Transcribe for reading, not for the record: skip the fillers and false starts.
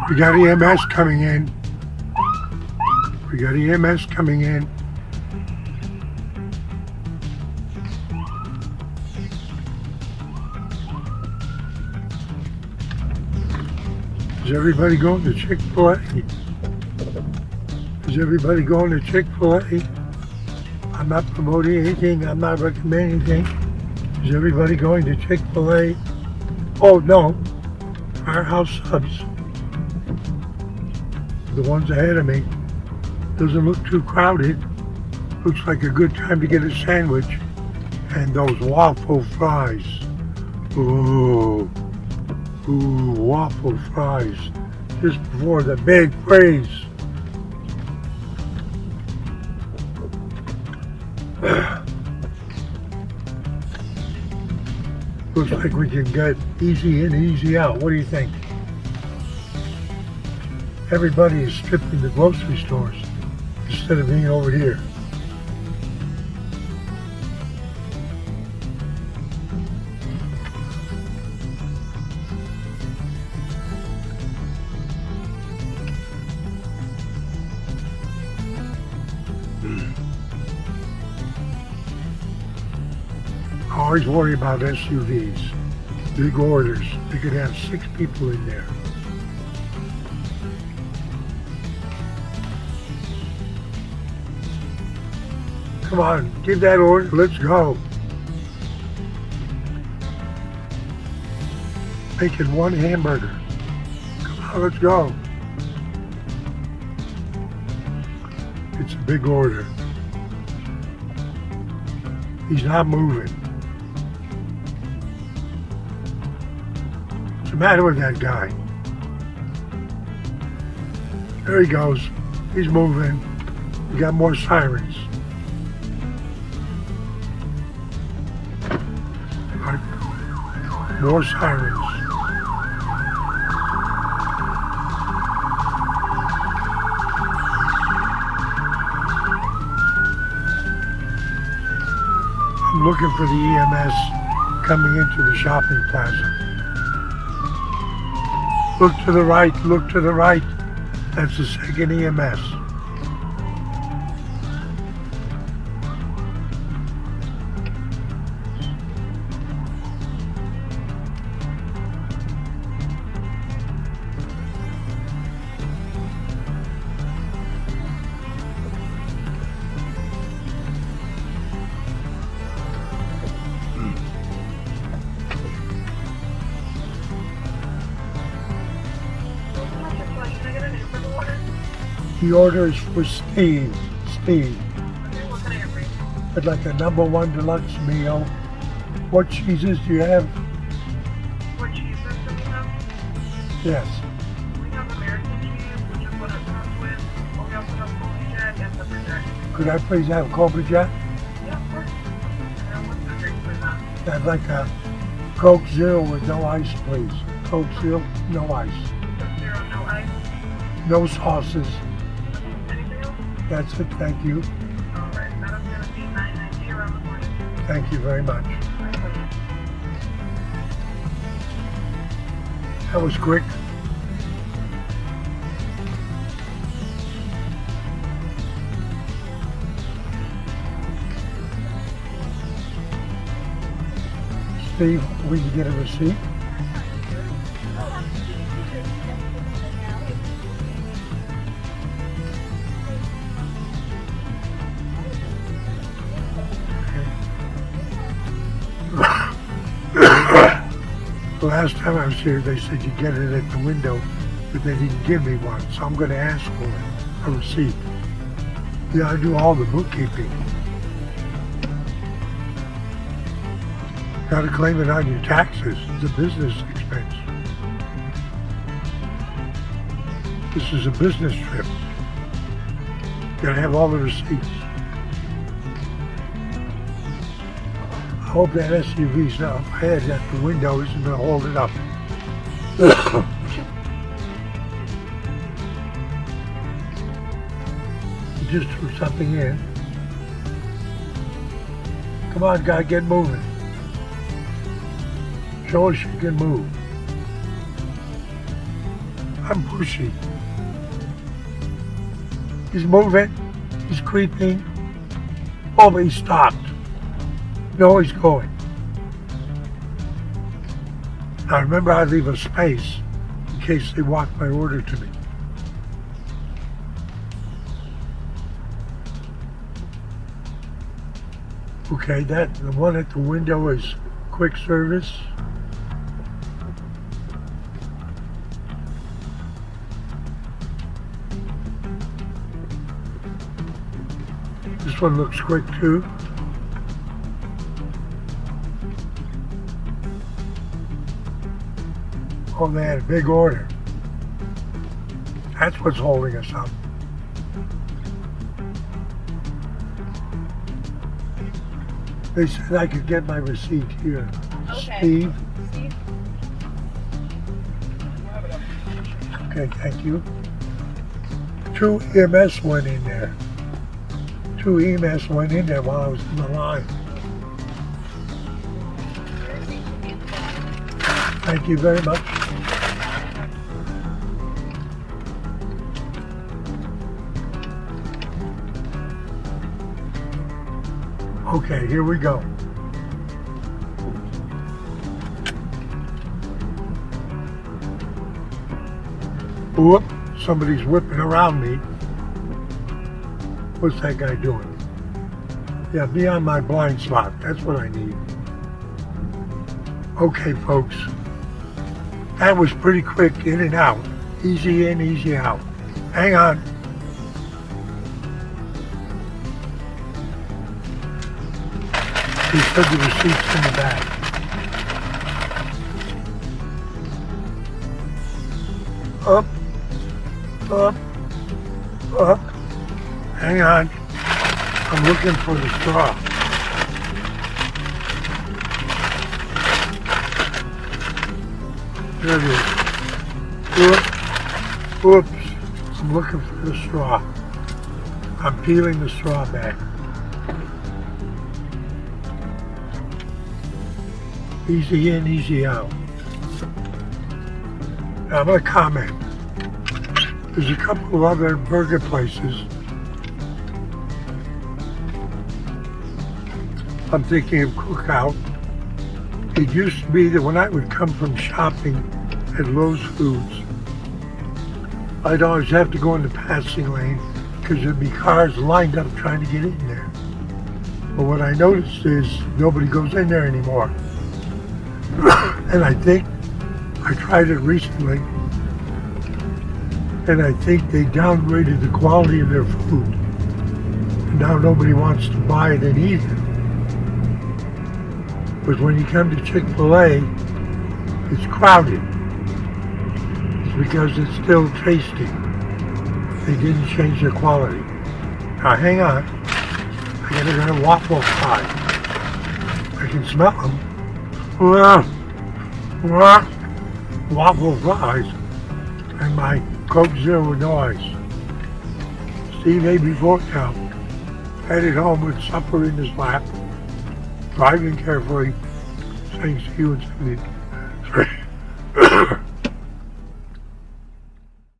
We got EMS coming in. We got EMS coming in. Is everybody going to Chick-fil-A? Is everybody going to Chick-fil-A? I'm not promoting anything. I'm not recommending anything. Is everybody going to Chick-fil-A? Oh no, Firehouse Subs. The ones ahead of me. Doesn't look too crowded. Looks like a good time to get a sandwich. And those waffle fries. Ooh. Ooh, waffle fries. Just before the big freeze. Looks like we can get easy in, easy out. What do you think? Everybody is stripping the grocery stores instead of being over here. I always worry about SUVs, big orders. You could have 6 people in there. Come on, give that order, let's go. Making 1 hamburger. Come on, let's go. It's a big order. He's not moving. What's the matter with that guy? There he goes. He's moving. We got more sirens. More sirens. I'm looking for the EMS coming into the shopping plaza. Look to the right, look to the right. That's the second EMS. The order is for Steve. Okay, what can I get for you? I'd like a #1 deluxe meal. What cheeses do you have? What cheeses do we have? Yes. We have American cheese, which is what it comes with. We also have Colby Jack and Pepper Jack. Could I please have Cobra Jack? Yeah, of course. And what's the drink for that? I'd like a Coke Zero with no ice, please. Coke Zero, no ice. Zero, no ice. No sauces. Anything else? That's it, thank you. Alright, that'll be $9.90 around the morning. Thank you very much. My pleasure. That was quick. Steve, we can get a receipt. The last time I was here, they said you get it at the window, but they didn't give me one, so I'm going to ask for it, a receipt. Yeah, I do all the bookkeeping. Got to claim it on your taxes. It's a business expense. This is a business trip. Got to have all the receipts. I hope that SUV's not ahead at the window isn't going to hold it up. You just threw something in. Come on, guy, get moving. Show us you can move. I'm pushy. He's moving. He's creeping. Oh, but he stopped. No, he's going. Now remember, I leave a space in case they walk my order to me. Okay, the one at the window is quick service. This one looks quick too. Oh, they had a big order. That's what's holding us up. They said I could get my receipt here. Okay. Steve. Steve? Okay, thank you. 2 EMS went in there. 2 EMS went in there while I was in the line. Thank you very much. Okay, here we go. Whoop, somebody's whipping around me. What's that guy doing? Yeah, be on my blind spot. That's what I need. Okay, folks. That was pretty quick, in and out. Easy in, easy out. Hang on. He said the receipt's in the back. Up, up, up. Hang on. I'm looking for the straw. There it is. Whoops. I'm looking for the straw. I'm peeling the straw back. Easy in, easy out. Now I'm going to comment. There's a couple of other burger places I'm thinking of Cookout. It used to be that when I would come from shopping at Lowe's Foods, I'd always have to go in the passing lane because there'd be cars lined up trying to get in there. But what I noticed is nobody goes in there anymore. And I think, I tried it recently, and I think they downgraded the quality of their food. And now nobody wants to buy it in either. But when you come to Chick-fil-A, it's crowded. It's because it's still tasty. They didn't change the quality. Now hang on, I gotta get a waffle fry. I can smell them. Waffle fries and my Coke Zero with no ice. Steve A.B. now headed home with supper in his lap, driving carefully, saying see you in 73.